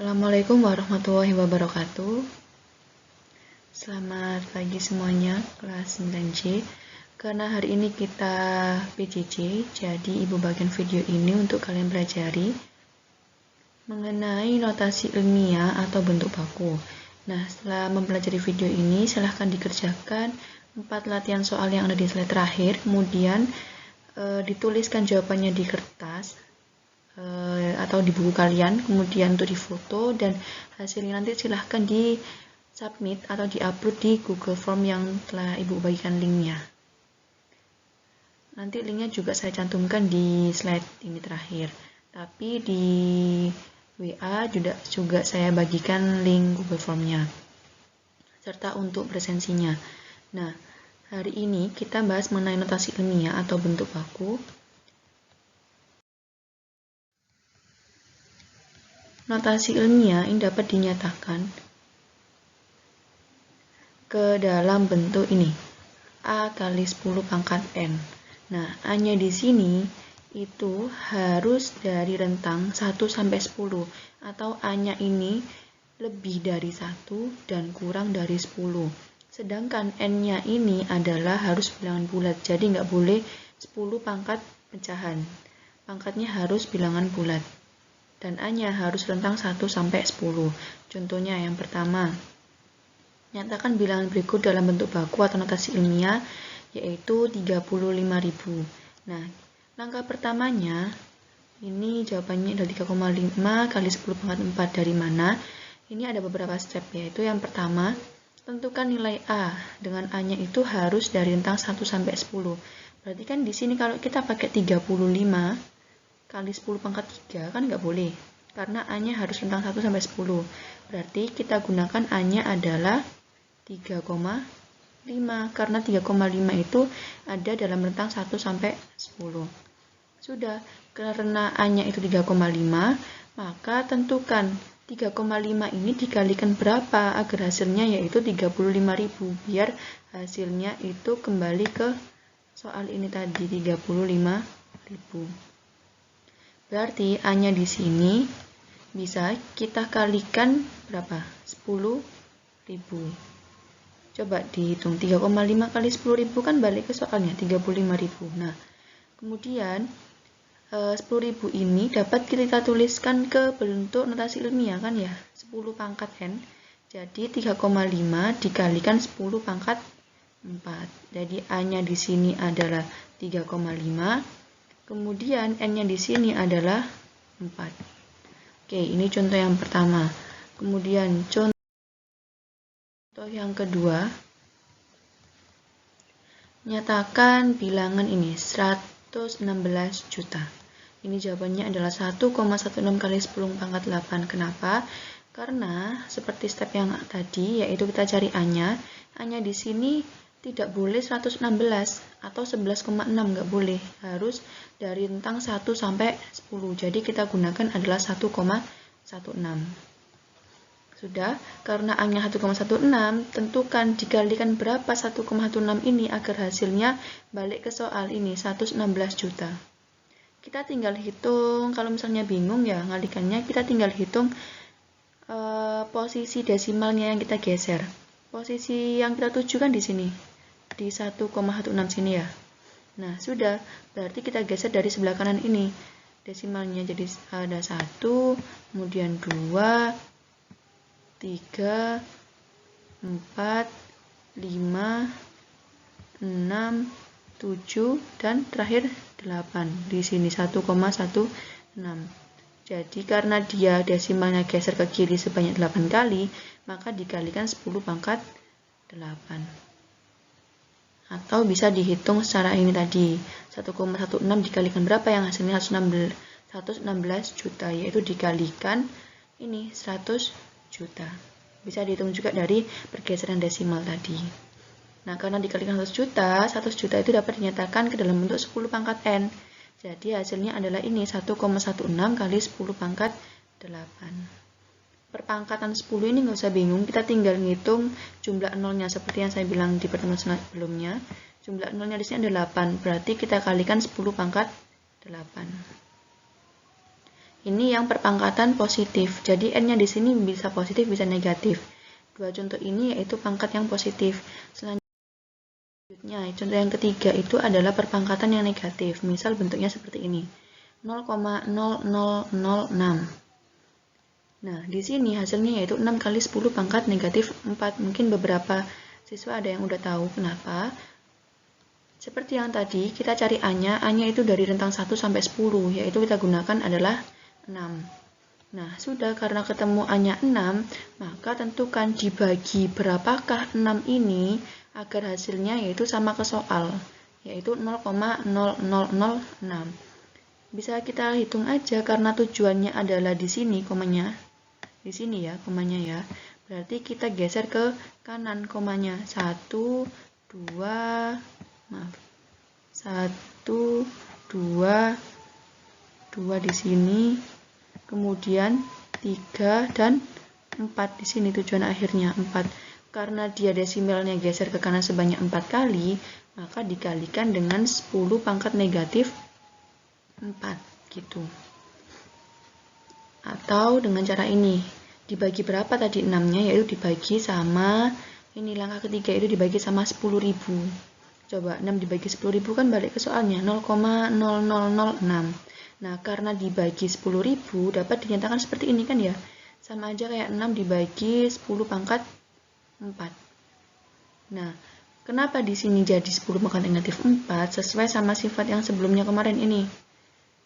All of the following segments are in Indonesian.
Assalamualaikum warahmatullahi wabarakatuh. Selamat pagi semuanya, kelas 9C. Karena hari ini kita PJJ, jadi ibu bagian video ini untuk kalian pelajari mengenai notasi ilmiah atau bentuk baku. Nah, setelah mempelajari video ini, silahkan dikerjakan 4 latihan soal yang ada di slide terakhir, kemudian dituliskan jawabannya di kertas atau di buku kalian, kemudian untuk difoto, dan hasilnya nanti silahkan di submit atau di-upload di Google Form yang telah ibu bagikan linknya. Nanti linknya juga saya cantumkan di slide ini terakhir, tapi di WA juga saya bagikan link Google Formnya serta untuk presensinya. Nah, hari ini kita bahas mengenai notasi ilmiah atau bentuk baku. Notasi ilmiah ini dapat dinyatakan ke dalam bentuk ini, A kali 10 pangkat N. Nah, A-nya di sini itu harus dari rentang 1 sampai 10, atau A-nya ini lebih dari 1 dan kurang dari 10. Sedangkan N-nya ini adalah harus bilangan bulat, jadi nggak boleh 10 pangkat pecahan. Pangkatnya harus bilangan bulat. Dan A-nya harus rentang 1 sampai 10. Contohnya yang pertama, nyatakan bilangan berikut dalam bentuk baku atau notasi ilmiah, yaitu 35.000. Nah, langkah pertamanya, ini jawabannya adalah 3,5 kali 10 pangkat 4 dari mana? Ini ada beberapa step, yaitu yang pertama, tentukan nilai A, dengan A-nya itu harus dari rentang 1 sampai 10. Berarti kan di sini kalau kita pakai 35 kali 10 pangkat 3 kan nggak boleh, karena A-nya harus rentang 1 sampai 10. Berarti kita gunakan A-nya adalah 3,5, karena 3,5 itu ada dalam rentang 1 sampai 10. Sudah, karena A-nya itu 3,5, maka tentukan 3,5 ini dikalikan berapa agar hasilnya yaitu 35.000, biar hasilnya itu kembali ke soal ini tadi, 35.000. Berarti A-nya di sini bisa kita kalikan berapa? 10.000. Coba dihitung, 3,5 kali 10.000 kan balik ke soalnya, 35.000. Nah, kemudian 10.000 ini dapat kita tuliskan ke bentuk notasi ilmiah kan ya, 10 pangkat N. Jadi 3,5 dikalikan 10 pangkat 4. Jadi A-nya di sini adalah 3,5. Kemudian N-nya di sini adalah 4. Oke, ini contoh yang pertama. Kemudian contoh yang kedua, nyatakan bilangan ini 116 juta. Ini jawabannya adalah 1,16 kali 10 pangkat 8. Kenapa? Karena seperti step yang tadi, yaitu kita cari A-nya. A-nya di sini tidak boleh 116 atau 11,6, nggak boleh. Harus dari rentang 1 sampai 10. Jadi kita gunakan adalah 1,16. Sudah, karena A-nya 1,16, tentukan dikalikan berapa 1,16 ini agar hasilnya balik ke soal ini, 116 juta. Kita tinggal hitung, kalau misalnya bingung ya ngalikannya, kita tinggal hitung posisi desimalnya yang kita geser. Posisi yang kita tuju kan di sini, di 1,16 sini ya. Nah, sudah, berarti kita geser dari sebelah kanan ini. Desimalnya jadi ada 1, kemudian 2, 3, 4, 5, 6, 7, dan terakhir 8. Di sini 1,16. Jadi karena dia desimalnya geser ke kiri sebanyak 8 kali, maka dikalikan 10 pangkat 8. Atau bisa dihitung secara ini tadi, 1,16 dikalikan berapa yang hasilnya 116 juta, yaitu dikalikan ini 100 juta. Bisa dihitung juga dari pergeseran desimal tadi. Nah, karena dikalikan 100 juta itu dapat dinyatakan ke dalam bentuk 10 pangkat N. Jadi hasilnya adalah ini, 1,16 kali 10 pangkat 8. Perpangkatan 10 ini nggak usah bingung, kita tinggal ngitung jumlah nolnya seperti yang saya bilang di pertemuan sebelumnya. Jumlah nolnya di sini ada 8, berarti kita kalikan 10 pangkat 8. Ini yang perpangkatan positif. Jadi N-nya di sini bisa positif, bisa negatif. Dua contoh ini yaitu pangkat yang positif. Selanjutnya, contoh yang ketiga itu adalah perpangkatan yang negatif. Misal bentuknya seperti ini. 0,0006. Nah, di sini hasilnya yaitu 6 kali 10 pangkat negatif 4. Mungkin beberapa siswa ada yang udah tahu kenapa. Seperti yang tadi, kita cari A-nya. A-nya itu dari rentang 1 sampai 10, yaitu kita gunakan adalah 6. Nah, sudah karena ketemu A-nya 6, maka tentukan dibagi berapakah 6 ini agar hasilnya yaitu sama ke soal, yaitu 0,0006. Bisa kita hitung aja karena tujuannya adalah di sini komanya. Di sini ya komanya ya. Berarti kita geser ke kanan komanya. 1, 2, 1, 2 di sini. Kemudian 3 dan 4 di sini tujuan akhirnya 4. Karena dia desimalnya geser ke kanan sebanyak 4 kali, maka dikalikan dengan 10 pangkat negatif 4 gitu. Atau dengan cara ini, dibagi berapa tadi 6-nya, yaitu dibagi sama, ini langkah ketiga itu dibagi sama 10.000. Coba 6 dibagi 10.000 kan balik ke soalnya, 0,0006. Nah, karena dibagi 10.000 dapat dinyatakan seperti ini kan ya. Sama aja kayak 6 dibagi 10 pangkat 4. Nah, kenapa di sini jadi 10 pangkat negatif 4 sesuai sama sifat yang sebelumnya kemarin ini.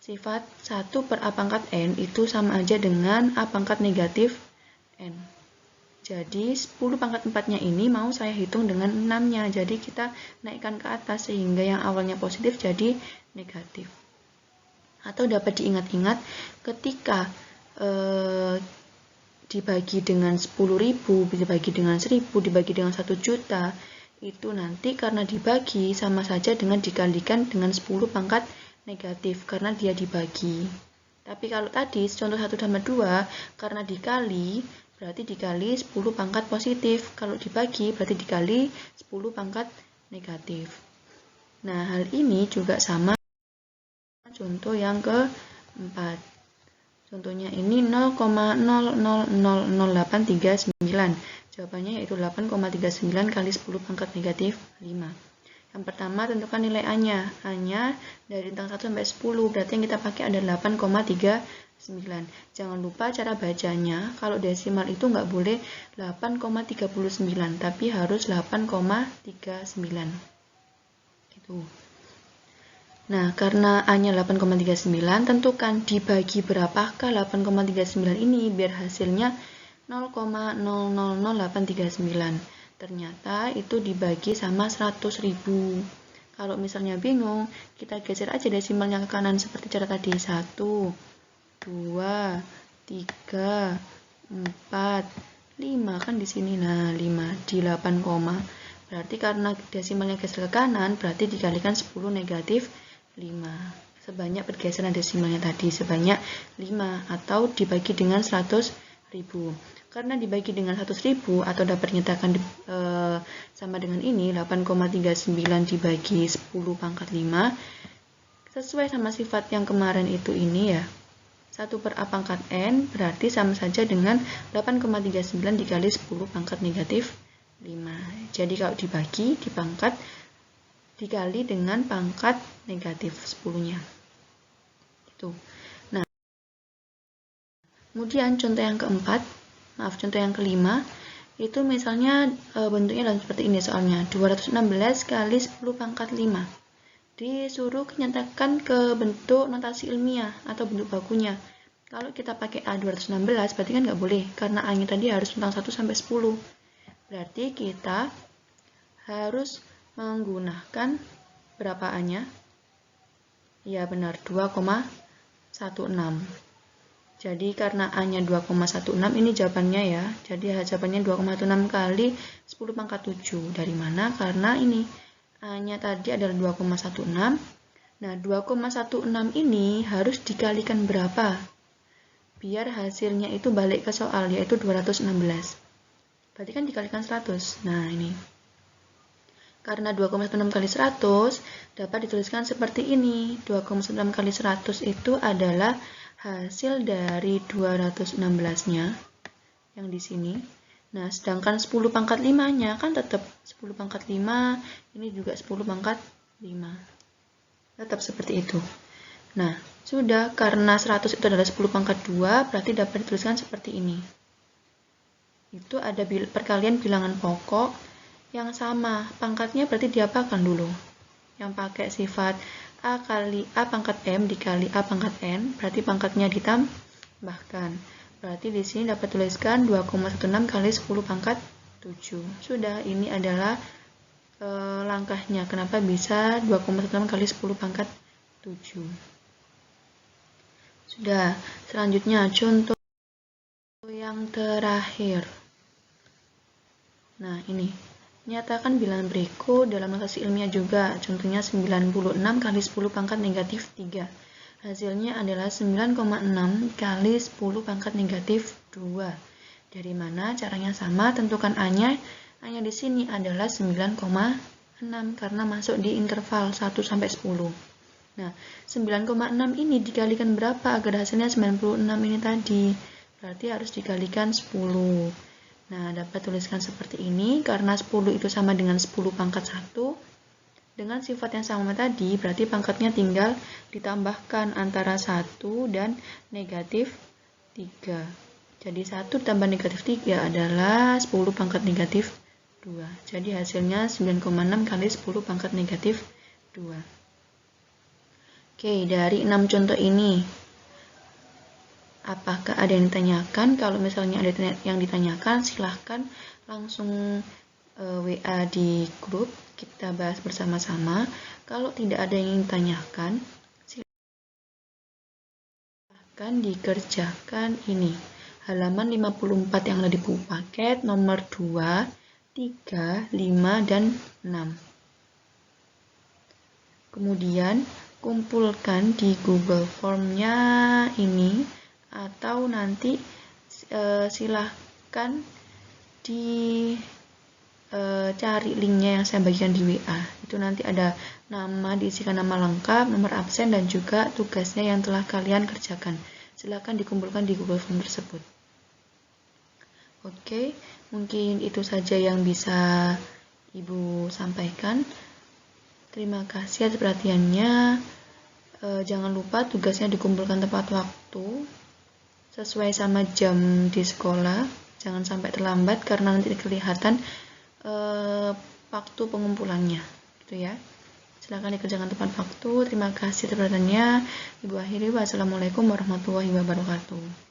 Sifat 1 per A pangkat N itu sama aja dengan A pangkat negatif N. Jadi 10 pangkat 4-nya ini mau saya hitung dengan 6-nya. Jadi kita naikkan ke atas sehingga yang awalnya positif jadi negatif. Atau dapat diingat-ingat ketika dibagi dengan 10.000, dibagi dengan 1.000, dibagi dengan 1 juta, itu nanti karena dibagi sama saja dengan dikalikan dengan 10 pangkat negatif karena dia dibagi. Tapi kalau tadi contoh 1 tambah 2 karena dikali berarti dikali 10 pangkat positif. Kalau dibagi berarti dikali 10 pangkat negatif. Nah, hal ini juga sama contoh yang keempat. Contohnya ini 0,000839. Jawabannya yaitu 8,39 kali 10 pangkat negatif 5. Yang pertama, tentukan nilai A-nya. A-nya dari rentang 1 sampai 10, berarti yang kita pakai ada 8,39. Jangan lupa cara bacanya, kalau desimal itu nggak boleh 8,39, tapi harus 8,39. Gitu. Nah, karena A-nya 8,39, tentukan dibagi berapakah 8,39 ini, biar hasilnya 0,000839. Ternyata itu dibagi sama 100.000. Kalau misalnya bingung, kita geser aja desimalnya ke kanan seperti cara tadi. 1, 2, 3, 4, 5 kan di sini. Nah, 5 di 8, berarti karena desimalnya geser ke kanan, berarti dikalikan 10 negatif 5. Sebanyak pergeseran desimalnya tadi sebanyak 5 atau dibagi dengan 100.000. Karena dibagi dengan 100.000 atau dapat dinyatakan sama dengan ini 8,39 dibagi 10 pangkat 5 sesuai sama sifat yang kemarin itu ini ya. 1 per A pangkat N berarti sama saja dengan 8,39 dikali 10 pangkat negatif 5. Jadi kalau dibagi dipangkat dikali dengan pangkat negatif 10-nya. Itu. Nah, kemudian contoh yang keempat, contoh yang kelima, itu misalnya bentuknya dalam seperti ini soalnya, 216 kali 10 pangkat 5. Disuruh nyatakan ke bentuk notasi ilmiah atau bentuk bakunya. Kalau kita pakai A 216, berarti kan nggak boleh, karena A-nya tadi harus rentang 1 sampai 10. Berarti kita harus menggunakan berapa A-nya? Ya benar, 2,16. Jadi karena A-nya 2,16 ini jawabannya ya. Jadi jawabannya 2,16 kali 10 pangkat 7. Dari mana? Karena ini A-nya tadi adalah 2,16. Nah, 2,16 ini harus dikalikan berapa? Biar hasilnya itu balik ke soal, yaitu 216. Berarti kan dikalikan 100. Nah, ini. Karena 2,16 kali 100 dapat dituliskan seperti ini. 2,16 kali 100 itu adalah hasil dari 216-nya yang di sini. Nah, sedangkan 10 pangkat 5-nya kan tetap 10 pangkat 5, ini juga 10 pangkat 5. Tetap seperti itu. Nah, sudah, karena 100 itu adalah 10 pangkat 2, berarti dapat dituliskan seperti ini. Itu ada perkalian bilangan pokok yang sama. Pangkatnya berarti diapakan dulu? Yang pakai sifat A kali A pangkat M dikali A pangkat N, berarti pangkatnya ditambahkan. Berarti di sini dapat tuliskan 2,16 kali 10 pangkat 7. Sudah, ini adalah langkahnya. Kenapa bisa 2,16 kali 10 pangkat 7. Sudah, selanjutnya contoh yang terakhir. Nah, ini. Nyatakan bilangan berikut dalam notasi ilmiah juga. Contohnya 96 kali 10 pangkat negatif 3. Hasilnya adalah 9,6 kali 10 pangkat negatif 2. Dari mana? Caranya sama, tentukan A-nya. A-nya di sini adalah 9,6 karena masuk di interval 1 sampai 10. Nah, 9,6 ini dikalikan berapa agar hasilnya 96 ini tadi? Berarti harus dikalikan 10. Nah, dapat tuliskan seperti ini, karena 10 itu sama dengan 10 pangkat 1. Dengan sifat yang sama tadi, berarti pangkatnya tinggal ditambahkan antara 1 dan negatif 3. Jadi 1 tambah negatif 3 adalah 10 pangkat negatif 2. Jadi hasilnya 9,6 kali 10 pangkat negatif 2. Oke, dari 6 contoh ini, apakah ada yang ditanyakan? Kalau misalnya ada yang ditanyakan, silahkan langsung WA di grup, kita bahas bersama-sama. Kalau tidak ada yang ditanyakan, silahkan dikerjakan ini. Halaman 54 yang ada di buku paket, nomor 2, 3, 5, dan 6. Kemudian, kumpulkan di Google Form-nya ini, atau nanti silahkan cari linknya yang saya bagikan di WA. Itu nanti ada nama, diisikan nama lengkap, nomor absen, dan juga tugasnya yang telah kalian kerjakan. Silahkan dikumpulkan di Google Form tersebut. Oke, mungkin itu saja yang bisa Ibu sampaikan. Terima kasih atas perhatiannya. Jangan lupa tugasnya dikumpulkan tepat waktu sesuai sama jam di sekolah. Jangan sampai terlambat karena nanti kelihatan waktu pengumpulannya, gitu ya. Silakan dikerjakan tepat waktu. Terima kasih atas perhatiannya. Ibu akhiri, wassalamualaikum warahmatullahi wabarakatuh.